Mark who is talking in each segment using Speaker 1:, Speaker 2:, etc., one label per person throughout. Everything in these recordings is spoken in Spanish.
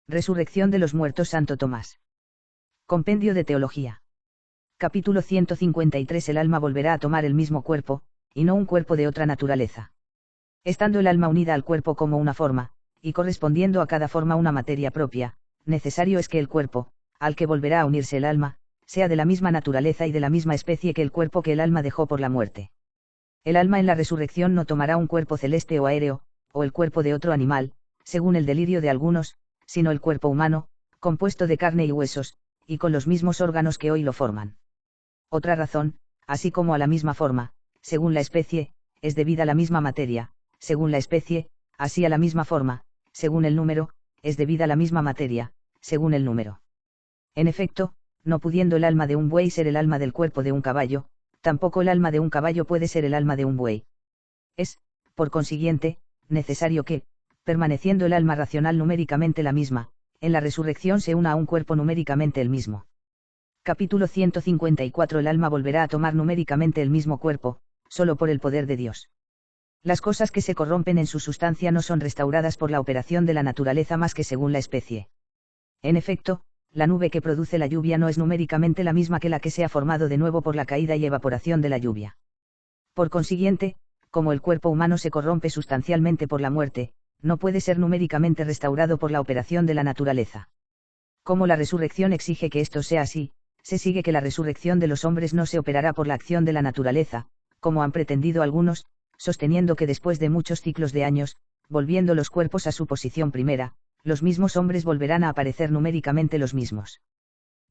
Speaker 1: Resurrección de los muertos Santo Tomás. Compendio de Teología. Capítulo 153. El alma volverá a tomar el mismo cuerpo, y no un cuerpo de otra naturaleza. Estando el alma unida al cuerpo como una forma, y correspondiendo a cada forma una materia propia, necesario es que el cuerpo, al que volverá a unirse el alma, sea de la misma naturaleza y de la misma especie que el cuerpo que el alma dejó por la muerte. El alma en la resurrección no tomará un cuerpo celeste o aéreo, o el cuerpo de otro animal, según el delirio de algunos, sino el cuerpo humano, compuesto de carne y huesos, y con los mismos órganos que hoy lo forman. Otra razón, así como a la misma forma, según la especie, es debida la misma materia, según la especie, así a la misma forma, según el número, es debida la misma materia, según el número. En efecto, no pudiendo el alma de un buey ser el alma del cuerpo de un caballo, tampoco el alma de un caballo puede ser el alma de un buey. Es, por consiguiente, necesario que, permaneciendo el alma racional numéricamente la misma, en la resurrección se una a un cuerpo numéricamente el mismo. Capítulo 154. El alma volverá a tomar numéricamente el mismo cuerpo, solo por el poder de Dios. Las cosas que se corrompen en su sustancia no son restauradas por la operación de la naturaleza más que según la especie. En efecto, la nube que produce la lluvia no es numéricamente la misma que la que se ha formado de nuevo por la caída y evaporación de la lluvia. Por consiguiente, como el cuerpo humano se corrompe sustancialmente por la muerte, no puede ser numéricamente restaurado por la operación de la naturaleza. Como la resurrección exige que esto sea así, se sigue que la resurrección de los hombres no se operará por la acción de la naturaleza, como han pretendido algunos, sosteniendo que después de muchos ciclos de años, volviendo los cuerpos a su posición primera, los mismos hombres volverán a aparecer numéricamente los mismos.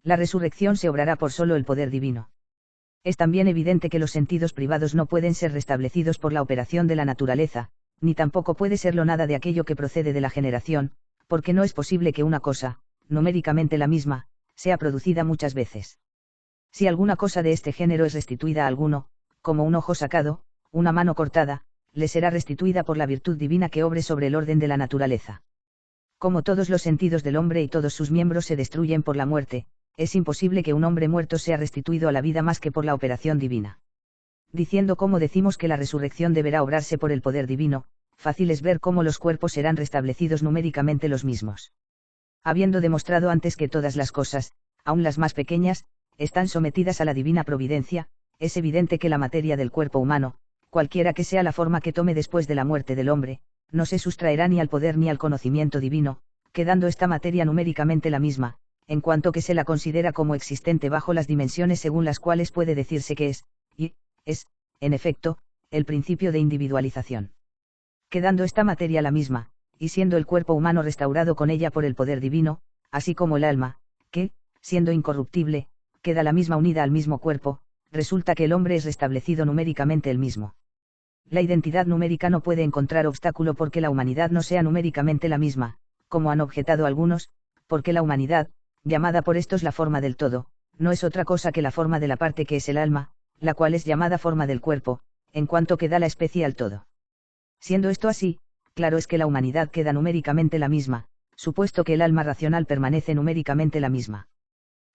Speaker 1: La resurrección se obrará por solo el poder divino. Es también evidente que los sentidos privados no pueden ser restablecidos por la operación de la naturaleza, ni tampoco puede serlo nada de aquello que procede de la generación, porque no es posible que una cosa, numéricamente la misma, sea producida muchas veces. Si alguna cosa de este género es restituida a alguno, como un ojo sacado, una mano cortada, le será restituida por la virtud divina que obre sobre el orden de la naturaleza. Como todos los sentidos del hombre y todos sus miembros se destruyen por la muerte, es imposible que un hombre muerto sea restituido a la vida más que por la operación divina. Diciendo cómo decimos que la resurrección deberá obrarse por el poder divino, fácil es ver cómo los cuerpos serán restablecidos numéricamente los mismos. Habiendo demostrado antes que todas las cosas, aun las más pequeñas, están sometidas a la divina providencia, es evidente que la materia del cuerpo humano, cualquiera que sea la forma que tome después de la muerte del hombre, no se sustraerá ni al poder ni al conocimiento divino, quedando esta materia numéricamente la misma, en cuanto que se la considera como existente bajo las dimensiones según las cuales puede decirse que es, y, es, en efecto, el principio de individualización. Quedando esta materia la misma, y siendo el cuerpo humano restaurado con ella por el poder divino, así como el alma, que, siendo incorruptible, queda la misma unida al mismo cuerpo, resulta que el hombre es restablecido numéricamente el mismo. La identidad numérica no puede encontrar obstáculo porque la humanidad no sea numéricamente la misma, como han objetado algunos, porque la humanidad, llamada por estos la forma del todo, no es otra cosa que la forma de la parte que es el alma, la cual es llamada forma del cuerpo, en cuanto que da la especie al todo. Siendo esto así, claro es que la humanidad queda numéricamente la misma, supuesto que el alma racional permanece numéricamente la misma.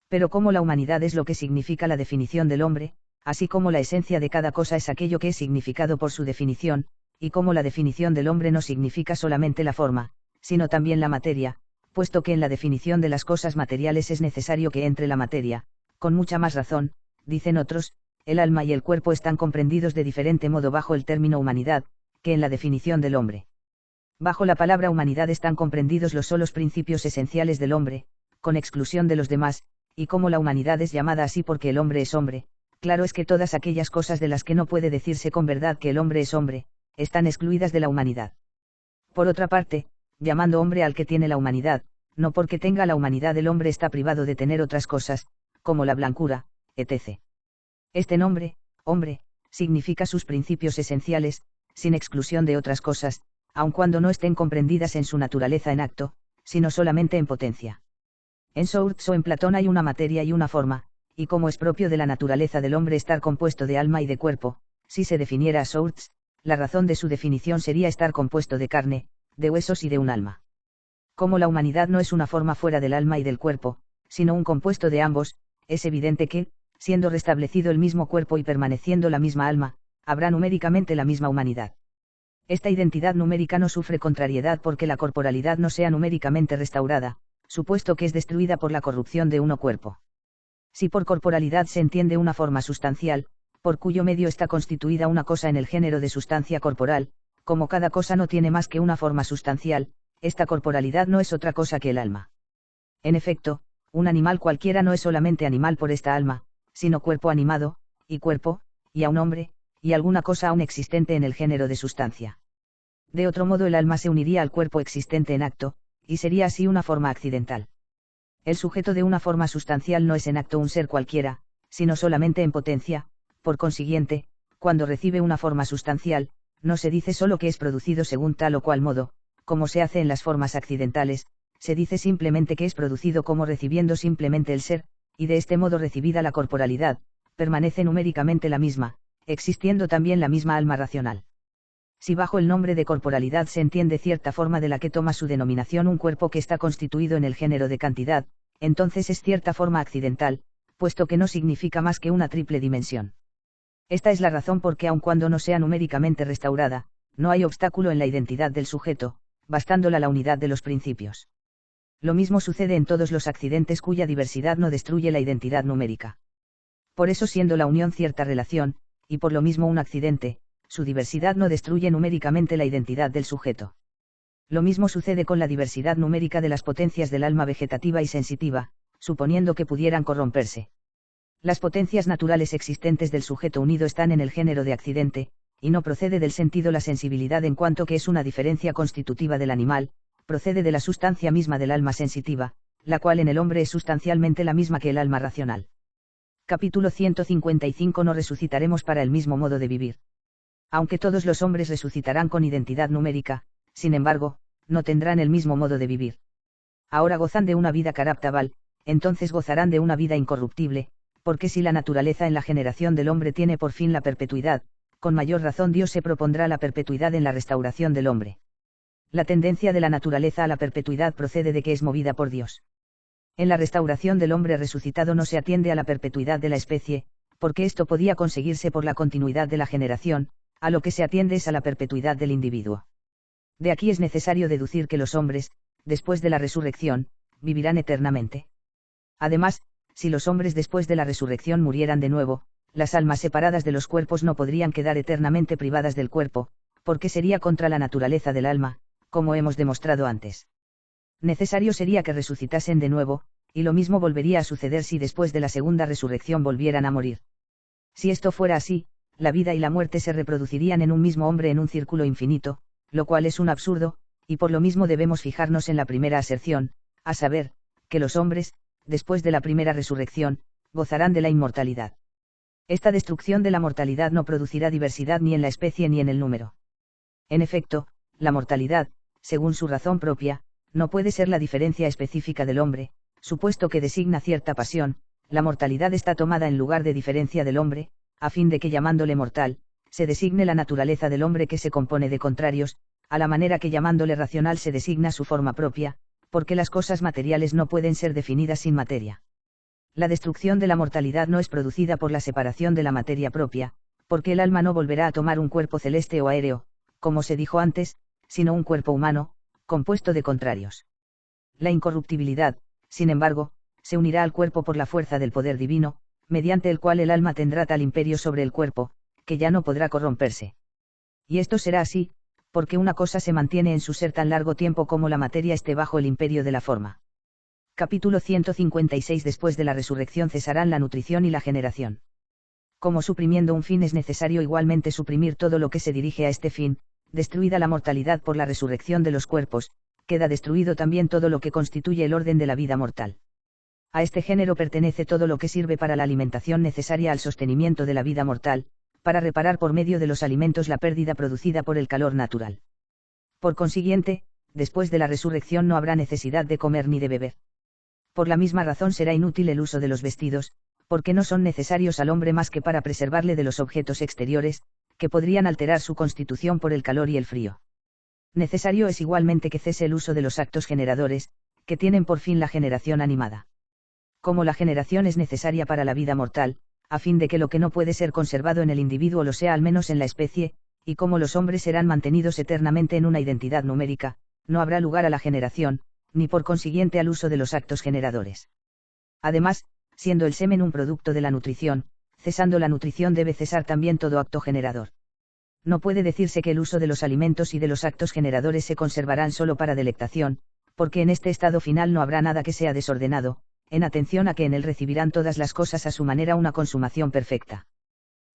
Speaker 1: Pero como la humanidad es lo que significa la definición del hombre, así como la esencia de cada cosa es aquello que es significado por su definición, y como la definición del hombre no significa solamente la forma, sino también la materia, puesto que en la definición de las cosas materiales es necesario que entre la materia, con mucha más razón, dicen otros, el alma y el cuerpo están comprendidos de diferente modo bajo el término humanidad, que en la definición del hombre. Bajo la palabra humanidad están comprendidos los solos principios esenciales del hombre, con exclusión de los demás, y como la humanidad es llamada así porque el hombre es hombre, claro es que todas aquellas cosas de las que no puede decirse con verdad que el hombre es hombre, están excluidas de la humanidad. Por otra parte, llamando hombre al que tiene la humanidad, no porque tenga la humanidad el hombre está privado de tener otras cosas, como la blancura, etc. Este nombre, hombre, significa sus principios esenciales, sin exclusión de otras cosas, aun cuando no estén comprendidas en su naturaleza en acto, sino solamente en potencia. En Source o en Platón hay una materia y una forma, y como es propio de la naturaleza del hombre estar compuesto de alma y de cuerpo, si se definiera a Source, la razón de su definición sería estar compuesto de carne, de huesos y de un alma. Como la humanidad no es una forma fuera del alma y del cuerpo, sino un compuesto de ambos, es evidente que, siendo restablecido el mismo cuerpo y permaneciendo la misma alma, habrá numéricamente la misma humanidad. Esta identidad numérica no sufre contrariedad porque la corporalidad no sea numéricamente restaurada, supuesto que es destruida por la corrupción de uno cuerpo. Si por corporalidad se entiende una forma sustancial, por cuyo medio está constituida una cosa en el género de sustancia corporal, como cada cosa no tiene más que una forma sustancial, esta corporalidad no es otra cosa que el alma. En efecto, un animal cualquiera no es solamente animal por esta alma, sino cuerpo animado, y cuerpo, y a un hombre, y alguna cosa aún existente en el género de sustancia. De otro modo el alma se uniría al cuerpo existente en acto, y sería así una forma accidental. El sujeto de una forma sustancial no es en acto un ser cualquiera, sino solamente en potencia, por consiguiente, cuando recibe una forma sustancial, no se dice solo que es producido según tal o cual modo, como se hace en las formas accidentales, se dice simplemente que es producido como recibiendo simplemente el ser, y de este modo recibida la corporalidad, permanece numéricamente la misma, existiendo también la misma alma racional. Si bajo el nombre de corporalidad se entiende cierta forma de la que toma su denominación un cuerpo que está constituido en el género de cantidad, entonces es cierta forma accidental, puesto que no significa más que una triple dimensión. Esta es la razón por que aun cuando no sea numéricamente restaurada, no hay obstáculo en la identidad del sujeto, bastándola la unidad de los principios. Lo mismo sucede en todos los accidentes cuya diversidad no destruye la identidad numérica. Por eso siendo la unión cierta relación, y por lo mismo un accidente, su diversidad no destruye numéricamente la identidad del sujeto. Lo mismo sucede con la diversidad numérica de las potencias del alma vegetativa y sensitiva, suponiendo que pudieran corromperse. Las potencias naturales existentes del sujeto unido están en el género de accidente, y no procede del sentido la sensibilidad en cuanto que es una diferencia constitutiva del animal, procede de la sustancia misma del alma sensitiva, la cual en el hombre es sustancialmente la misma que el alma racional. Capítulo 155. No resucitaremos para el mismo modo de vivir. Aunque todos los hombres resucitarán con identidad numérica, sin embargo, no tendrán el mismo modo de vivir. Ahora gozan de una vida caraptabal, entonces gozarán de una vida incorruptible, porque si la naturaleza en la generación del hombre tiene por fin la perpetuidad, con mayor razón Dios se propondrá la perpetuidad en la restauración del hombre. La tendencia de la naturaleza a la perpetuidad procede de que es movida por Dios. En la restauración del hombre resucitado no se atiende a la perpetuidad de la especie, porque esto podía conseguirse por la continuidad de la generación, a lo que se atiende es a la perpetuidad del individuo. De aquí es necesario deducir que los hombres, después de la resurrección, vivirán eternamente. Además, si los hombres después de la resurrección murieran de nuevo, las almas separadas de los cuerpos no podrían quedar eternamente privadas del cuerpo, porque sería contra la naturaleza del alma, como hemos demostrado antes. Necesario sería que resucitasen de nuevo, y lo mismo volvería a suceder si después de la segunda resurrección volvieran a morir. Si esto fuera así, la vida y la muerte se reproducirían en un mismo hombre en un círculo infinito, lo cual es un absurdo, y por lo mismo debemos fijarnos en la primera aserción, a saber, que los hombres, después de la primera resurrección, gozarán de la inmortalidad. Esta destrucción de la mortalidad no producirá diversidad ni en la especie ni en el número. En efecto, la mortalidad, según su razón propia, no puede ser la diferencia específica del hombre, supuesto que designa cierta pasión, la mortalidad está tomada en lugar de diferencia del hombre, a fin de que llamándole mortal, se designe la naturaleza del hombre que se compone de contrarios, a la manera que llamándole racional se designa su forma propia, porque las cosas materiales no pueden ser definidas sin materia. La destrucción de la mortalidad no es producida por la separación de la materia propia, porque el alma no volverá a tomar un cuerpo celeste o aéreo, como se dijo antes, sino un cuerpo humano, compuesto de contrarios. La incorruptibilidad, sin embargo, se unirá al cuerpo por la fuerza del poder divino, mediante el cual el alma tendrá tal imperio sobre el cuerpo, que ya no podrá corromperse. Y esto será así, porque una cosa se mantiene en su ser tan largo tiempo como la materia esté bajo el imperio de la forma. Capítulo 156. Después de la resurrección cesarán la nutrición y la generación. Como suprimiendo un fin es necesario igualmente suprimir todo lo que se dirige a este fin, destruida la mortalidad por la resurrección de los cuerpos, queda destruido también todo lo que constituye el orden de la vida mortal. A este género pertenece todo lo que sirve para la alimentación necesaria al sostenimiento de la vida mortal, para reparar por medio de los alimentos la pérdida producida por el calor natural. Por consiguiente, después de la resurrección no habrá necesidad de comer ni de beber. Por la misma razón será inútil el uso de los vestidos, porque no son necesarios al hombre más que para preservarle de los objetos exteriores, que podrían alterar su constitución por el calor y el frío. Necesario es igualmente que cese el uso de los actos generadores, que tienen por fin la generación animada. Como la generación es necesaria para la vida mortal, a fin de que lo que no puede ser conservado en el individuo lo sea al menos en la especie, y como los hombres serán mantenidos eternamente en una identidad numérica, no habrá lugar a la generación, ni por consiguiente al uso de los actos generadores. Además, siendo el semen un producto de la nutrición, cesando la nutrición debe cesar también todo acto generador. No puede decirse que el uso de los alimentos y de los actos generadores se conservarán solo para delectación, porque en este estado final no habrá nada que sea desordenado, en atención a que en él recibirán todas las cosas a su manera una consumación perfecta.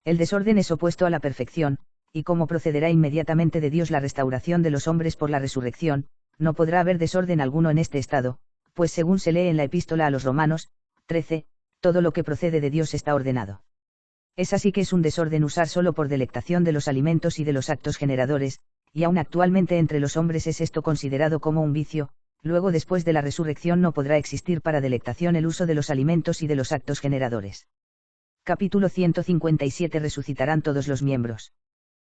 Speaker 1: El desorden es opuesto a la perfección, y como procederá inmediatamente de Dios la restauración de los hombres por la resurrección, no podrá haber desorden alguno en este estado, pues según se lee en la epístola a los Romanos, 13, todo lo que procede de Dios está ordenado. Es así que es un desorden usar solo por delectación de los alimentos y de los actos generadores, y aún actualmente entre los hombres es esto considerado como un vicio, luego después de la resurrección no podrá existir para delectación el uso de los alimentos y de los actos generadores. Capítulo 157. Resucitarán todos los miembros.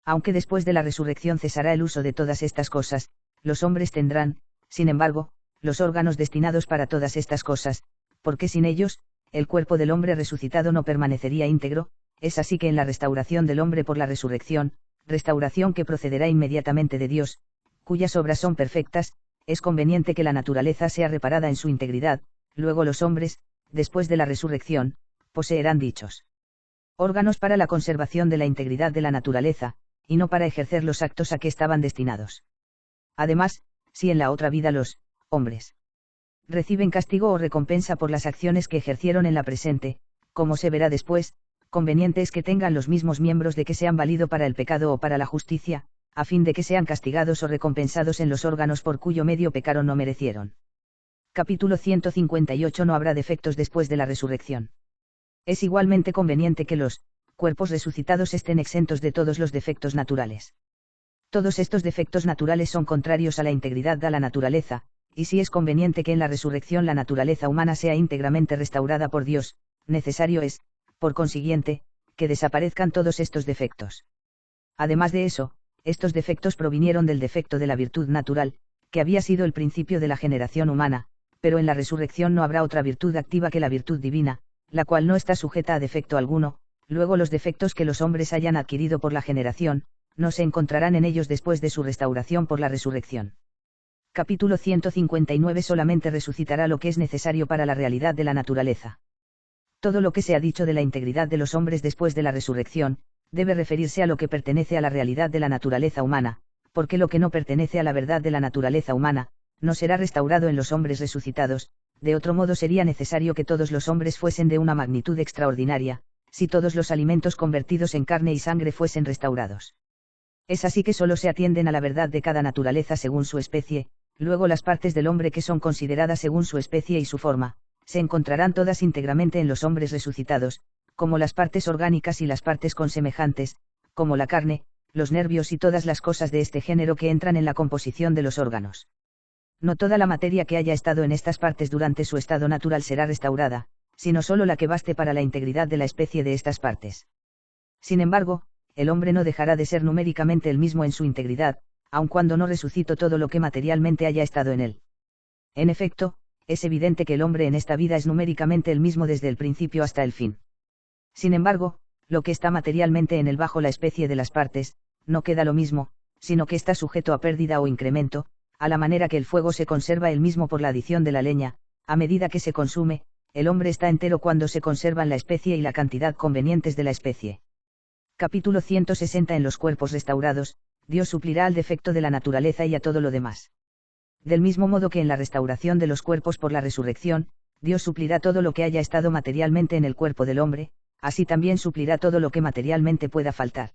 Speaker 1: Aunque después de la resurrección cesará el uso de todas estas cosas, los hombres tendrán, sin embargo, los órganos destinados para todas estas cosas, porque sin ellos, el cuerpo del hombre resucitado no permanecería íntegro. Es así que en la restauración del hombre por la resurrección, restauración que procederá inmediatamente de Dios, cuyas obras son perfectas, es conveniente que la naturaleza sea reparada en su integridad, luego los hombres, después de la resurrección, poseerán dichos órganos para la conservación de la integridad de la naturaleza, y no para ejercer los actos a que estaban destinados. Además, si en la otra vida los hombres reciben castigo o recompensa por las acciones que ejercieron en la presente, como se verá después, conveniente es que tengan los mismos miembros de que se han valido para el pecado o para la justicia, a fin de que sean castigados o recompensados en los órganos por cuyo medio pecaron o merecieron. Capítulo 158. No habrá defectos después de la resurrección. Es igualmente conveniente que los cuerpos resucitados estén exentos de todos los defectos naturales. Todos estos defectos naturales son contrarios a la integridad de la naturaleza, y si es conveniente que en la resurrección la naturaleza humana sea íntegramente restaurada por Dios, necesario es, por consiguiente, que desaparezcan todos estos defectos. Además de eso, estos defectos provinieron del defecto de la virtud natural, que había sido el principio de la generación humana, pero en la resurrección no habrá otra virtud activa que la virtud divina, la cual no está sujeta a defecto alguno. Luego los defectos que los hombres hayan adquirido por la generación, no se encontrarán en ellos después de su restauración por la resurrección. Capítulo 159. Solamente resucitará lo que es necesario para la realidad de la naturaleza. Todo lo que se ha dicho de la integridad de los hombres después de la resurrección, debe referirse a lo que pertenece a la realidad de la naturaleza humana, porque lo que no pertenece a la verdad de la naturaleza humana, no será restaurado en los hombres resucitados. De otro modo sería necesario que todos los hombres fuesen de una magnitud extraordinaria, si todos los alimentos convertidos en carne y sangre fuesen restaurados. Es así que solo se atienden a la verdad de cada naturaleza según su especie, luego las partes del hombre que son consideradas según su especie y su forma, se encontrarán todas íntegramente en los hombres resucitados, como las partes orgánicas y las partes consemejantes, como la carne, los nervios y todas las cosas de este género que entran en la composición de los órganos. No toda la materia que haya estado en estas partes durante su estado natural será restaurada, sino solo la que baste para la integridad de la especie de estas partes. Sin embargo, el hombre no dejará de ser numéricamente el mismo en su integridad, aun cuando no resucitó todo lo que materialmente haya estado en él. En efecto, es evidente que el hombre en esta vida es numéricamente el mismo desde el principio hasta el fin. Sin embargo, lo que está materialmente en él bajo la especie de las partes, no queda lo mismo, sino que está sujeto a pérdida o incremento, a la manera que el fuego se conserva él mismo por la adición de la leña, a medida que se consume. El hombre está entero cuando se conservan la especie y la cantidad convenientes de la especie. Capítulo 160. En los cuerpos restaurados, Dios suplirá al defecto de la naturaleza y a todo lo demás. Del mismo modo que en la restauración de los cuerpos por la resurrección, Dios suplirá todo lo que haya estado materialmente en el cuerpo del hombre, así también suplirá todo lo que materialmente pueda faltar.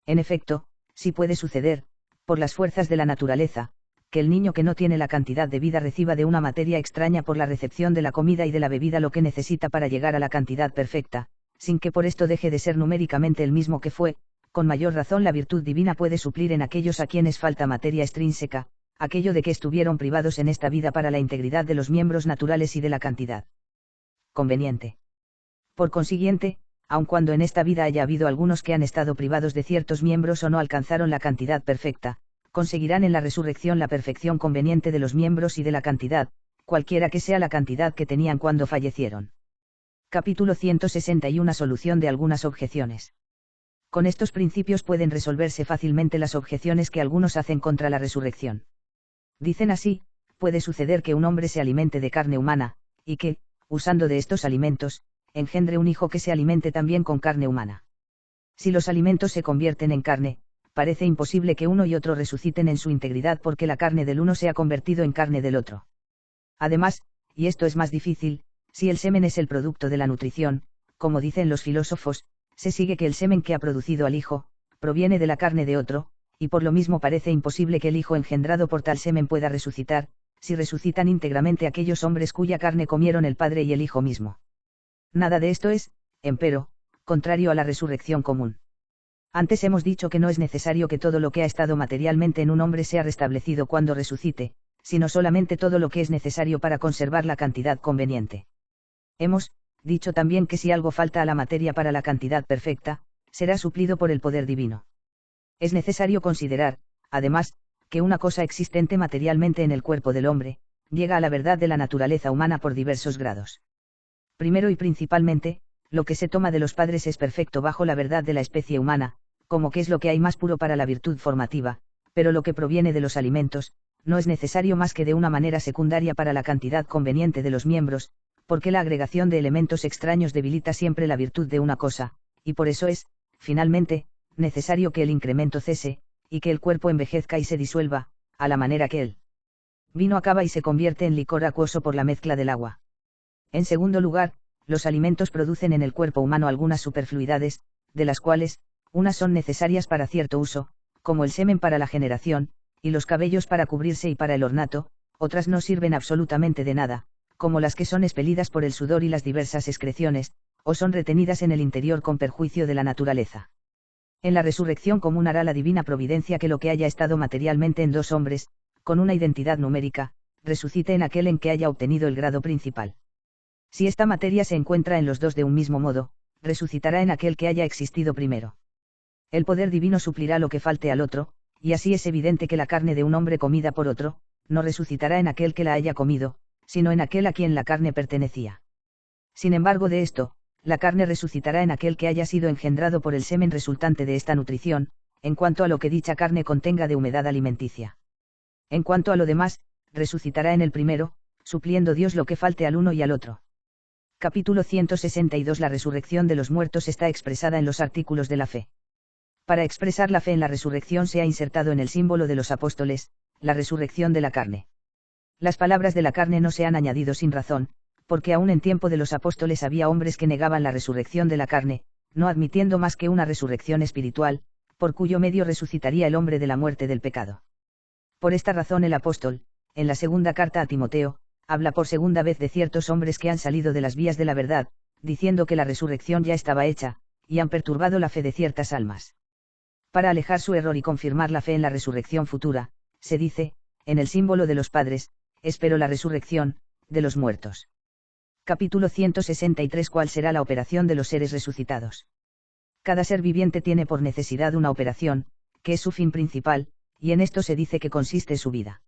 Speaker 1: En efecto, sí puede suceder, por las fuerzas de la naturaleza, que el niño que no tiene la cantidad de vida reciba de una materia extraña por la recepción de la comida y de la bebida lo que necesita para llegar a la cantidad perfecta, sin que por esto deje de ser numéricamente el mismo que fue. Con mayor razón la virtud divina puede suplir en aquellos a quienes falta materia extrínseca, aquello de que estuvieron privados en esta vida para la integridad de los miembros naturales y de la cantidad conveniente. Por consiguiente, aun cuando en esta vida haya habido algunos que han estado privados de ciertos miembros o no alcanzaron la cantidad perfecta, conseguirán en la resurrección la perfección conveniente de los miembros y de la cantidad, cualquiera que sea la cantidad que tenían cuando fallecieron. Capítulo 161. Solución de algunas objeciones. Con estos principios pueden resolverse fácilmente las objeciones que algunos hacen contra la resurrección. Dicen así: puede suceder que un hombre se alimente de carne humana, y que, usando de estos alimentos, engendre un hijo que se alimente también con carne humana. Si los alimentos se convierten en carne, parece imposible que uno y otro resuciten en su integridad porque la carne del uno se ha convertido en carne del otro. Además, y esto es más difícil, si el semen es el producto de la nutrición, como dicen los filósofos, se sigue que el semen que ha producido al hijo, proviene de la carne de otro, y por lo mismo parece imposible que el hijo engendrado por tal semen pueda resucitar, si resucitan íntegramente aquellos hombres cuya carne comieron el padre y el hijo mismo. Nada de esto es, empero, contrario a la resurrección común. Antes hemos dicho que no es necesario que todo lo que ha estado materialmente en un hombre sea restablecido cuando resucite, sino solamente todo lo que es necesario para conservar la cantidad conveniente. Hemos dicho también que si algo falta a la materia para la cantidad perfecta, será suplido por el poder divino. Es necesario considerar, además, que una cosa existente materialmente en el cuerpo del hombre, llega a la verdad de la naturaleza humana por diversos grados. Primero y principalmente, lo que se toma de los padres es perfecto bajo la verdad de la especie humana, como que es lo que hay más puro para la virtud formativa, pero lo que proviene de los alimentos, no es necesario más que de una manera secundaria para la cantidad conveniente de los miembros, porque la agregación de elementos extraños debilita siempre la virtud de una cosa, y por eso es, finalmente, necesario que el incremento cese, y que el cuerpo envejezca y se disuelva, a la manera que el vino acaba y se convierte en licor acuoso por la mezcla del agua. En segundo lugar, los alimentos producen en el cuerpo humano algunas superfluidades, de las cuales, unas son necesarias para cierto uso, como el semen para la generación, y los cabellos para cubrirse y para el ornato, otras no sirven absolutamente de nada, como las que son expelidas por el sudor y las diversas excreciones, o son retenidas en el interior con perjuicio de la naturaleza. En la resurrección común hará la divina providencia que lo que haya estado materialmente en dos hombres, con una identidad numérica, resucite en aquel en que haya obtenido el grado principal. Si esta materia se encuentra en los dos de un mismo modo, resucitará en aquel que haya existido primero. El poder divino suplirá lo que falte al otro, y así es evidente que la carne de un hombre comida por otro, no resucitará en aquel que la haya comido, sino en aquel a quien la carne pertenecía. Sin embargo de esto, la carne resucitará en aquel que haya sido engendrado por el semen resultante de esta nutrición, en cuanto a lo que dicha carne contenga de humedad alimenticia. En cuanto a lo demás, resucitará en el primero, supliendo Dios lo que falte al uno y al otro. Capítulo 162. La resurrección de los muertos está expresada en los artículos de la fe. Para expresar la fe en la resurrección se ha insertado en el símbolo de los apóstoles, la resurrección de la carne. Las palabras de la carne no se han añadido sin razón, porque aún en tiempo de los apóstoles había hombres que negaban la resurrección de la carne, no admitiendo más que una resurrección espiritual, por cuyo medio resucitaría el hombre de la muerte del pecado. Por esta razón el apóstol, en la segunda carta a Timoteo, habla por segunda vez de ciertos hombres que han salido de las vías de la verdad, diciendo que la resurrección ya estaba hecha, y han perturbado la fe de ciertas almas. Para alejar su error y confirmar la fe en la resurrección futura, se dice, en el símbolo de los padres, espero la resurrección, de los muertos. Capítulo 163. ¿Cuál será la operación de los seres resucitados? Cada ser viviente tiene por necesidad una operación, que es su fin principal, y en esto se dice que consiste su vida.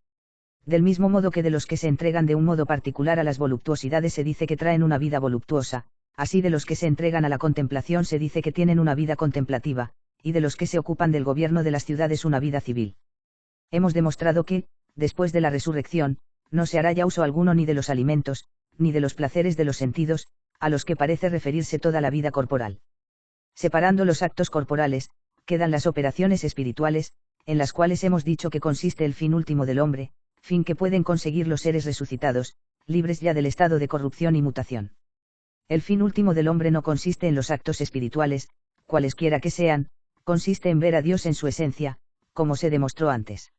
Speaker 1: Del mismo modo que de los que se entregan de un modo particular a las voluptuosidades se dice que traen una vida voluptuosa, así de los que se entregan a la contemplación se dice que tienen una vida contemplativa, y de los que se ocupan del gobierno de las ciudades una vida civil. Hemos demostrado que, después de la resurrección, no se hará ya uso alguno ni de los alimentos, ni de los placeres de los sentidos, a los que parece referirse toda la vida corporal. Separando los actos corporales, quedan las operaciones espirituales, en las cuales hemos dicho que consiste el fin último del hombre, fin que pueden conseguir los seres resucitados, libres ya del estado de corrupción y mutación. El fin último del hombre no consiste en los actos espirituales, cualesquiera que sean, consiste en ver a Dios en su esencia, como se demostró antes.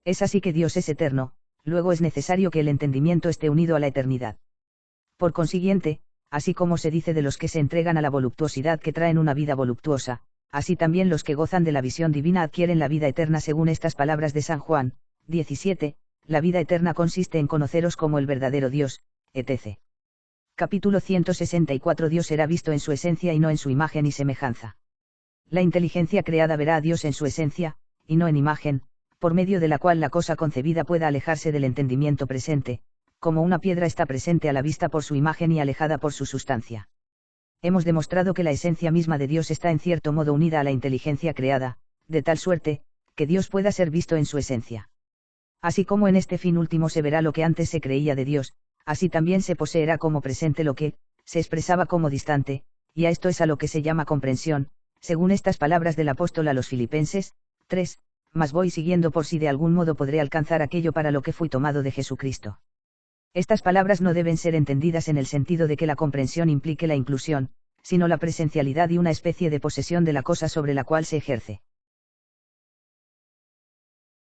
Speaker 1: Es así que Dios es eterno, luego es necesario que el entendimiento esté unido a la eternidad. Por consiguiente, así como se dice de los que se entregan a la voluptuosidad que traen una vida voluptuosa, así también los que gozan de la visión divina adquieren la vida eterna según estas palabras de San Juan, 17, la vida eterna consiste en conoceros como el verdadero Dios, etc. Capítulo 164. Dios será visto en su esencia y no en su imagen y semejanza. La inteligencia creada verá a Dios en su esencia, y no en imagen, por medio de la cual la cosa concebida pueda alejarse del entendimiento presente, como una piedra está presente a la vista por su imagen y alejada por su sustancia. Hemos demostrado que la esencia misma de Dios está en cierto modo unida a la inteligencia creada, de tal suerte, que Dios pueda ser visto en su esencia. Así como en este fin último se verá lo que antes se creía de Dios, así también se poseerá como presente lo que, se expresaba como distante, y a esto es a lo que se llama comprensión, según estas palabras del apóstol a los Filipenses, 3, mas voy siguiendo por si de algún modo podré alcanzar aquello para lo que fui tomado de Jesucristo. Estas palabras no deben ser entendidas en el sentido de que la comprensión implique la inclusión, sino la presencialidad y una especie de posesión de la cosa sobre la cual se ejerce.